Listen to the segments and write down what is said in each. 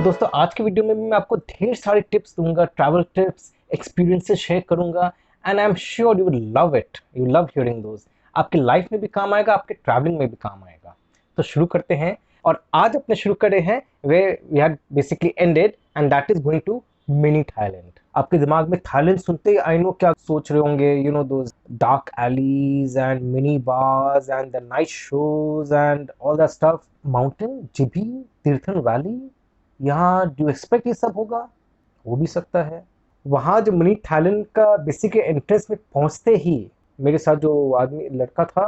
तो दोस्तों आज की वीडियो में मैं आपको ढेर सारे टिप्स दूंगा, ट्रैवल टिप्स, एक्सपीरियंसेस शेयर करूंगा and I am sure you will love it, you love hearing those. आपकी लाइफ में भी काम आएगा, आपके ट्रैवलिंग में भी काम आएगा। तो शुरू करते हैं। और आज अपने शुरू करे हैं वे we had basically ended and that is going to mini Thailand. आपके दिमाग में थाईलैंड सुनते ही आई नो क्या सोच रहे होंगे, you know those dark allies and mini bars and the night shows and all that stuff, mountain, जिबी, Tirthan valley. यहाँ डू एक्सपेक्ट ये सब होगा? हो भी सकता है। वहाँ जो मिनी थाईलैंड का बेसिक एंट्रेंस में पहुँचते ही मेरे साथ जो आदमी लड़का था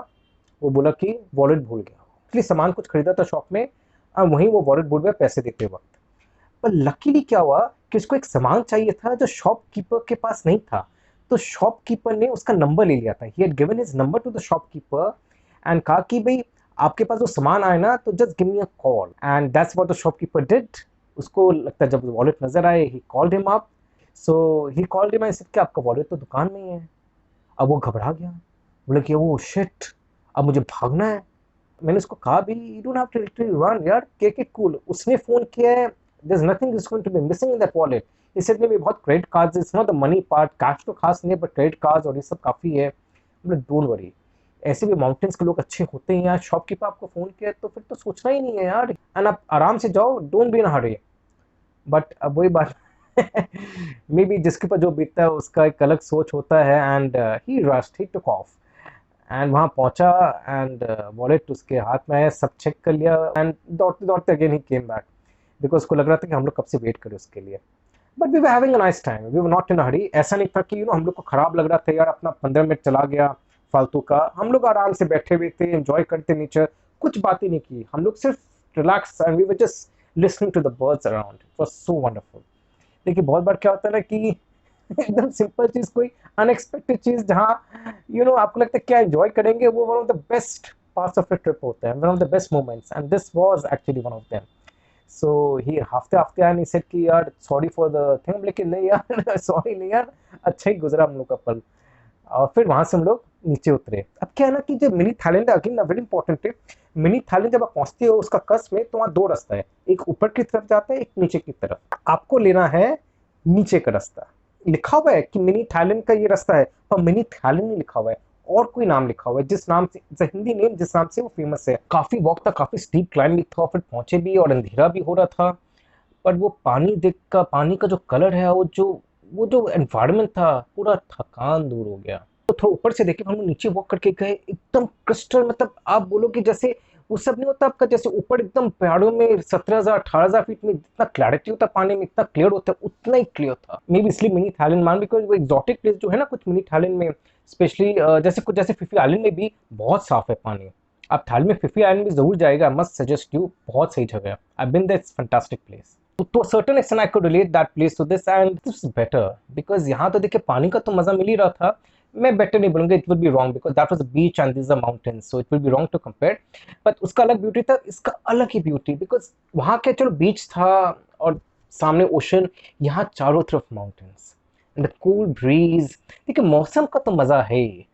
वो बोला कि वॉलेट भूल गया, इसलिए सामान कुछ खरीदा था शॉप में और वहीं वो वॉलेट भूल गया पैसे देते वक्त। पर लकीली क्या हुआ कि उसको एक सामान चाहिए था जो शॉपकीपर के पास नहीं था, तो शॉपकीपर ने उसका नंबर ले लिया था। He had given his number two the shopkeeper and कहा कि भाई आपके पास जो सामान आए ना तो just give me a call, and that's what the shopkeeper did. उसको लगता है जब वॉलेट नजर आए, he called him up. So he called him and said कि आपका वॉलेट तो दुकान में ही है। अब वो घबरा गया, बोले कि वो शिट, अब मुझे भागना है। मैंने उसको कहा भी you don't have to literally run यार, टेक इट कूल। उसने फोन किया है, there is nothing is going to be missing in that wallet. इसे में भी बहुत credit cards, it's not the money part, cash तो खास नहीं है बट क्रेडिट कार्ड्स और ये सब काफी है। बोले डोंट वरी, ऐसे भी माउंटेन्स के लोग अच्छे होते हैं यार। शॉपकीपर आपको फोन किया तो फिर तो सोचना ही नहीं है यार, एंड आप आराम से जाओ, don't be in Hari. But अब वही बात मे बी जिसके ऊपर जो बीतता है उसका एक अलग सोच होता है। And he rushed, he took off and वहाँ पहुंचा एंड वॉलेट उसके हाथ में आया, सब चेक कर लिया एंड दौड़ते दौड़ते again he came back, because उसको लग रहा था कि हम लोग कब से वेट करें उसके लिए। But we were having a nice time, we were not in a hurry. ऐसा नहीं था कि यू नो हम लोग को खराब लग रहा था यार, अपना 15 मिनट चला गया फालतू का। हम लोग आराम से बैठे हुए थे, एंजॉय करते नेचर, कुछ बात ही नहीं की। हम लोग सिर्फ relax and we were just listening to the birds around. It was so wonderful. देखिए बहुत बार क्या होता है ना कि एकदम सिंपल चीज, कोई अनएक्सपेक्टेड चीज जहाँ यू नो आपको लगता है क्या एंजॉय करेंगे, वो one of the best parts of the trip होता है, one of the best moments, and this was actually one of them. So ही हफ्ते हफ्ते आया, नहीं सेड कि यार सॉरी फॉर द थिंग, लेकिन नहीं यार सॉरी नहीं यार, अच्छा ही गुजरा हम लोग का पल। और फिर वहां से हम लोग नीचे उतरे। अब क्या है ना कि जब mini Thailand, again very important है, मिनी थाईलैंड जब आप पहुंचते हो उसका कस में, तो वहाँ दो रास्ता है, एक ऊपर की तरफ जाता है, एक नीचे की तरफ। आपको लेना है नीचे का रास्ता। लिखा हुआ है कि मिनी थाईलैंड का ये रास्ता है, पर मिनी थाईलैंड नहीं लिखा हुआ है, और कोई नाम लिखा हुआ है जिस नाम से, हिंदी नेम जिस नाम से वो फेमस है। काफी वॉक था, काफी स्टीप क्लाइंब भी था, और फिर पहुंचे भी और अंधेरा भी हो रहा था। पर वो पानी देख का, पानी का जो कलर है, वो जो एनवायरनमेंट था, पूरा थकान दूर हो गया। तो थोड़ा ऊपर से देखे, हम लोग नीचे वॉक करके गए, एकदम क्रिस्टल, मतलब आप बोलो कि जैसे वो सब नहीं होता आपका, जैसे ऊपर एकदम पहाड़ों में 17,000 18,000 फीट में जितना क्लैरिटी होता है पानी में, इतना क्लियर होता है, उतना ही क्लियर था। मे बी इसलिए मिनी थाईलैंड मान, बिकॉज वो एक्सोटिक प्लेस जो है ना कुछ मिनी थाईलैंड में, स्पेशली जैसे कुछ जैसे फिफी आइलैंड में भी बहुत साफ है पानी। आप थाईलैंड में फिफी आइलैंड में जरूर जाएगा, मस्ट सजेस्ट यू, बहुत सही जगह है। I been that, it's fantastic place. तो certain extent I could relate that place to this, and this better because यहाँ तो देखिए पानी का तो मजा मिल ही रहा था। मैं बेटर नहीं बोलूंगा, it will be wrong because that was a beach and this a mountains, so it will be wrong to compare. But उसका अलग ब्यूटी था, इसका अलग ही ब्यूटी, बिकॉज वहाँ के चलो बीच था और सामने ओशन, यहाँ चारों तरफ mountains and the cool bridge. देखिए मौसम का तो मजा है ही,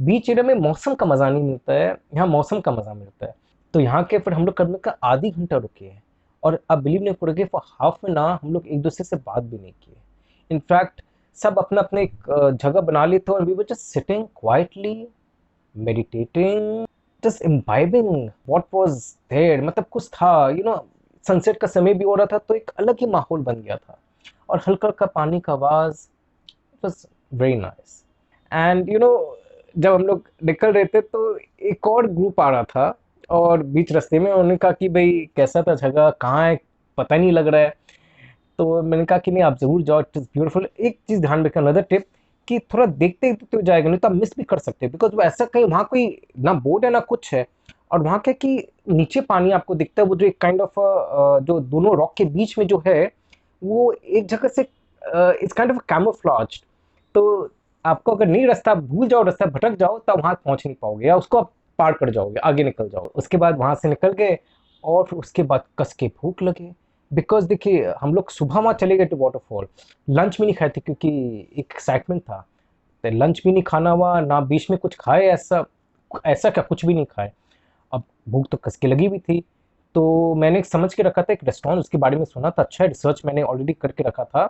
बीच एरिया में मौसम का मजा नहीं मिलता है, यहाँ मौसम का मजा मिलता है। तो यहाँ के फिर हम लोग करीब का आधी घंटा रुके हैं, और अब बिलीव नहीं करोगे, फॉर हाफ एन आवर हम लोग एक दूसरे से बात भी नहीं किए। इनफैक्ट सब अपना अपने एक जगह बना लिए थे, और we were just sitting quietly, meditating, just imbibing what was there. मतलब कुछ था, यू नो, सनसेट का समय भी हो रहा था, तो एक अलग ही माहौल बन गया था, और हल्का हल्का पानी का आवाज, it was very nice. And you know जब हम लोग निकल रहे थे तो एक और ग्रुप आ रहा था, और बीच रास्ते में उन्होंने कहा कि भाई कैसा था जगह, कहाँ है, पता नहीं लग रहा है। तो मैंने कहा कि नहीं आप जरूर जाओ, इट इज ब्यूटीफुल। एक चीज ध्यान रखना, अनदर टिप, कि थोड़ा देखते देखते तो जाएगा, नहीं तो आप मिस भी कर सकते हैं, बिकॉज वो ऐसा कहीं वहाँ कोई ना बोर्ड है ना कुछ है। और वहाँ क्या कि नीचे पानी आपको दिखता है, वो जो एक काइंड ऑफ जो दोनों रॉक के बीच में जो है, वो एक जगह से इट्स काइंड ऑफ कैमोफ्लेज। तो आपको अगर नहीं रास्ता, भूल जाओ, रास्ता भटक जाओ, तब वहां पहुंच नहीं पाओगे, या उसको आप पार कर जाओगे, आगे निकल जाओगे। उसके बाद वहां से निकल गए, और फिर उसके बाद कस के भूख लगे, बिकॉज देखिए हम लोग सुबह वहां चले गए टू वाटरफॉल। लंच भी नहीं खाए थे क्योंकि एक एक्साइटमेंट था, तो लंच भी नहीं खाना हुआ, ना बीच में कुछ खाए, ऐसा ऐसा क्या कुछ भी नहीं खाए। अब भूख तो कस के लगी भी थी, तो मैंने समझ के रखा था एक रेस्टोरेंट, उसके बारे में सुना था, अच्छा है, रिसर्च मैंने ऑलरेडी करके रखा था।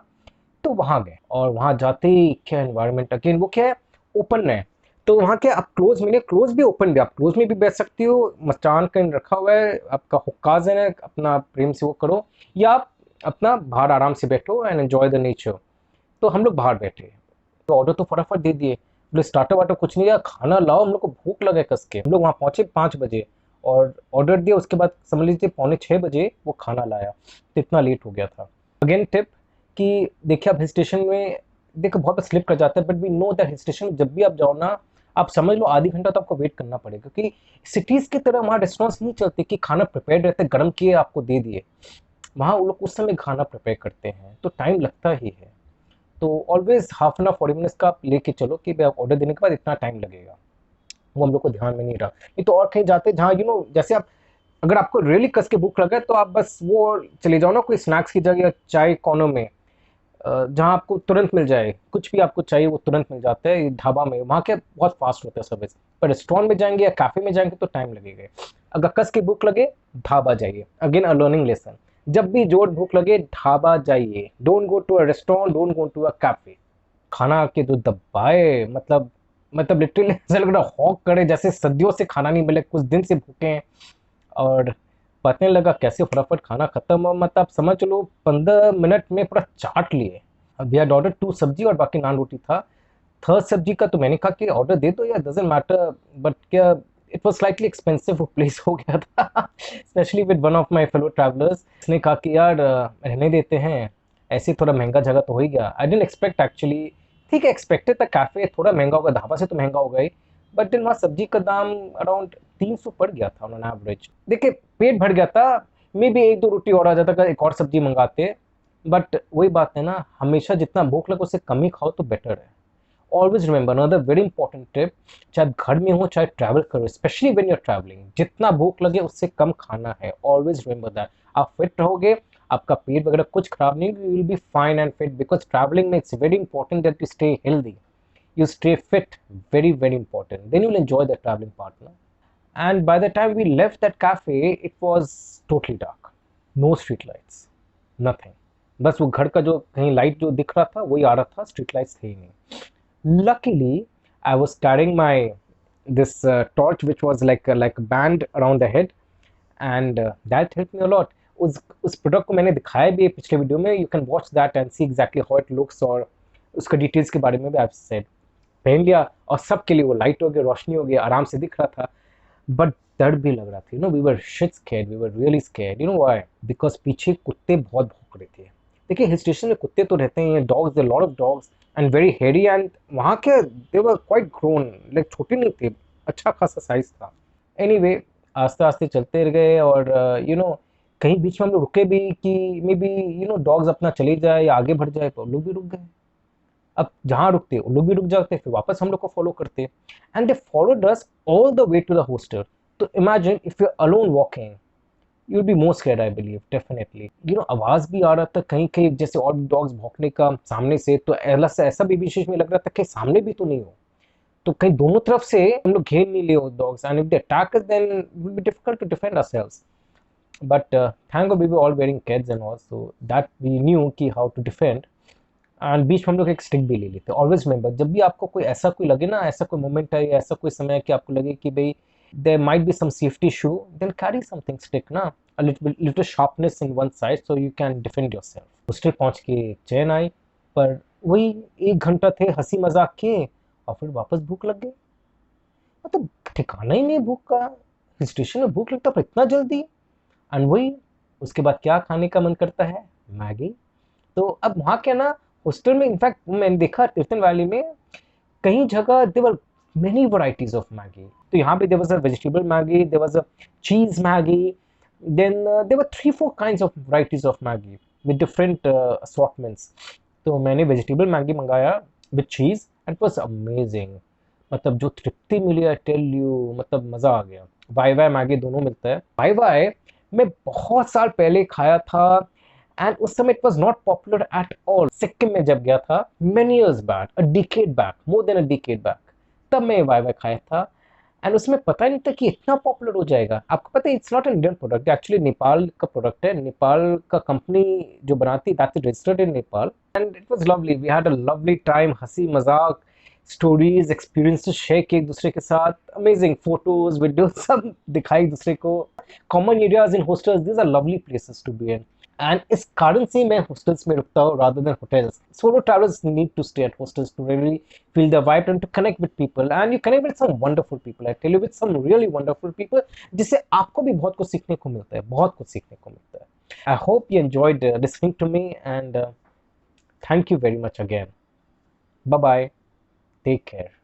तो वहाँ गए और वहाँ जाते ही क्या एनवायरनमेंट, अगेन वो क्या है, ओपन है। तो वहाँ क्या, आप क्लोज में नहीं, क्लोज भी ओपन भी, आप क्लोज में भी बैठ सकती हो, मचान कहीं रखा हुआ है, आपका हुक्काज है, अपना प्रेम से वो करो, या आप अपना बाहर आराम से बैठो एंड एंजॉय द नेचर। तो हम लोग बाहर बैठे, तो ऑर्डर तो फटाफट दे दिए, बोले स्टार्टर वाटर कुछ नहीं, यार खाना लाओ, हम लोग को भूख लगे कस के। हम लोग वहाँ पहुँचे 5 बजे और ऑर्डर दिया, उसके बाद समझ लीजिए 5:45 वो खाना लाया, तो इतना लेट हो गया था। अगेन टिप कि देखिए आप हिल स्टेशन में, देखो बहुत स्लिप कर जाता है, but we know that hill station जब भी आप जाओ ना, आप समझ लो आधी घंटा तो आपको वेट करना पड़ेगा, क्योंकि सिटीज़ की तरह वहाँ रेस्टोरेंट्स नहीं चलते कि खाना प्रिपेयर रहते गर्म किए आपको दे दिए। वहाँ वो लोग उस समय खाना प्रिपेयर करते हैं, तो टाइम लगता ही है। तो always half an hour 40 minutes का आप लेके चलो कि भाई ऑर्डर देने के बाद इतना टाइम लगेगा, वो हम लोग को ध्यान में नहीं रहा। नहीं तो और कहीं जाते जहाँ जैसे आप, अगर आपको रियली कस के भूख लगा है तो आप बस वो चले जाओ ना कोई स्नैक्स की जगह या चाय कोनों में, जहाँ आपको तुरंत मिल जाए, कुछ भी आपको चाहिए वो तुरंत मिल जाता है ढाबा में, वहाँ क्या बहुत फास्ट होता है सर्विस। पर रेस्टोरेंट में जाएंगे या कैफे में जाएंगे तो टाइम लगेगा। अगर कस की भूख लगे ढाबा जाइए, अगेन अ लर्निंग लेसन, जब भी जोर भूख लगे ढाबा जाइए, don't go to a restaurant, don't go to a cafe. खाना आके जो दबाए, मतलब लिटरली ऐसा लग रहा हॉक करे, जैसे सदियों से खाना नहीं मिले, कुछ दिन से भूखे हैं। और पता नहीं लगा कैसे फटाफट खाना खत्म हुआ, मतलब आप समझ लो 15 मिनट में पूरा चाट लिए। वी हैड ऑर्डर 2 सब्जी और बाकी नान रोटी था। थर्ड सब्जी का तो मैंने कहा कि ऑर्डर दे दो या डजेंट मैटर, बट क्या, इट वाज स्लाइटली एक्सपेंसिव वो प्लेस हो गया था specially with one of my fellow travellers. इसने कहा कि यार रहने देते हैं, ऐसे थोड़ा महंगा जगह तो हो ही गया। आई डेंट एक्सपेक्ट एक्चुअली, ठीक है एक्सपेक्टेड था कैफे थोड़ा महंगा होगा, ढाबा से तो महंगा होगा ही, बट देन वहाँ सब्जी का दाम अराउंड 300 पड़ गया था ऑन एवरेज। देखिए पेट भर गया था, मे भी एक दो रोटी और आ जाता अगर एक और सब्जी मंगाते, बट वही बात है ना, हमेशा जितना भूख लगे उससे कम ही खाओ तो बेटर है। Always remember another very important tip, चाहे घर में हो चाहे ट्रैवल करो, specially when you are travelling, जितना भूख लगे उससे कम खाना है। ऑलवेज रिमेंबर दैट, आप फिट रहोगे, आपका पेट वगैरह कुछ खराब नहीं, you will be fine and fit, because travelling में it's very important that you stay healthy, you stay fit, very very important, then you'll enjoy the traveling partner. And by the time we left that cafe it was totally dark, no street lights, nothing, बस वो घर का जो कहीं light जो दिख रहा था वही आ रहा था, स्ट्रीट लाइट्स थे ही नहीं। Luckily I was carrying my this torch which was like a band around the head, and that helped me a lot. उस प्रोडक्ट को मैंने दिखाया भी है पिछले वीडियो में, you can watch that and see exactly how it looks, और उसका डिटेल्स के बारे में भी आई सेड। पहन लिया और सबके लिए वो लाइट हो गया, रोशनी हो गया, आराम से दिख रहा था, बट डर भी लग रहा था। We were shit scared, we were really scared, why, because पीछे कुत्ते बहुत भौंक रहे थे। देखिए हिल स्टेशन में कुत्ते तो रहते हैं, dogs, there lot of dogs and very hairy, and वहाँ के they were quite grown, like छोटे नहीं थे, अच्छा खासा साइज था। एनीवे आस्ते आस्ते चलते रह गए, और कहीं बीच में हम लोग रुके भी कि मे बी डॉग्स अपना चले जाए या आगे बढ़ जाए, तो हम लोग भी रुक गए। अब जहाँ रुकते वो लोग भी रुक जाते, फिर वापस हम लोग को फॉलो करते, and they followed us all the way to the hostel. तो imagine if you alone walking, you will be more scared, I believe, definitely. आवाज भी आ रहा था कहीं कहीं, जैसे और डॉग्स भौंकने का सामने से, तो ऐसा भी विशेष में लग रहा था कि सामने भी तो नहीं हो, तो कहीं दोनों तरफ से हम लोग घेर नहीं लिए dogs, and if they attack us then it will be difficult to defend ourselves. But thank god we were all wearing cats and all, so that we knew कि हाउ टू डिफेंड। एंड बीच में हम लोग एक stick भी ले लेते। Always remember, जब भी आपको कोई ऐसा कोई लगे ना, ऐसा कोई मोमेंट है या ऐसा कोई समय है कि आपको लगे कि भाई there might be some safety issue, then carry something stick ना, a little sharpness in one side so you can defend yourself. Hostel पहुंच के चैन आई, पर वही 1 घंटा थे हंसी मजाक के, और फिर वापस भूख लग गई। मतलब ठिकाना ही नहीं भूख का, हिल स्टेशन में भूख लगता पर इतना जल्दी। एंड वही उसके बाद क्या खाने का मन करता है, मैगी। तो अब वहाँ क्या ना, हॉस्टल में इनफैक्ट मैंने देखा तीर्थन वैली में कई जगह there were many varieties of Maggi. तो यहाँ पे there was a vegetable Maggi, there was a cheese Maggi, then there were 3-4 kinds of varieties of Maggi with different assortments. तो मैंने वेजिटेबल मैगी मंगाया with cheese and it was amazing. मतलब जो तृप्ति मिली, I tell you, मतलब मजा आ गया। Y Y Maggi दोनों मिलता है। वाई वाई मैं बहुत साल पहले खाया था, एंड उस समय it was not popular at all. Sikkim में जब गया था मेनी इयर्स बैक, अ डिकेड बैक, मोर देन अ डिकेड बैक, तब मैं वाई वाई खाया था। एंड उसमें पता ही नहीं था कि इतना पॉपुलर हो जाएगा। आपको पता है it's not an Indian product, actually Nepal का प्रोडक्ट है। नेपाल का कंपनी जो बनाती है that's registered in Nepal. And it was lovely, we had a lovely time, हंसी मजाक, स्टोरीज, एक्सपीरियंसेस शेयर किए एक दूसरे के साथ, अमेजिंग फोटोज वीडियो सब दिखाई एक दूसरे को। Common areas in hostels, these are lovely places to be in. And इस कारण से मैं हॉस्टल्स में रुकता हूँ rather than hotels. Solo travelers need to stay at hostels to really feel the vibe and to connect with people. And you connect with some wonderful people. I tell you, with some really wonderful people, जिससे आपको भी बहुत कुछ सीखने को मिलता है, बहुत कुछ सीखने को मिलता है। I hope you enjoyed listening to me, and thank you very much again. Bye bye. Take care.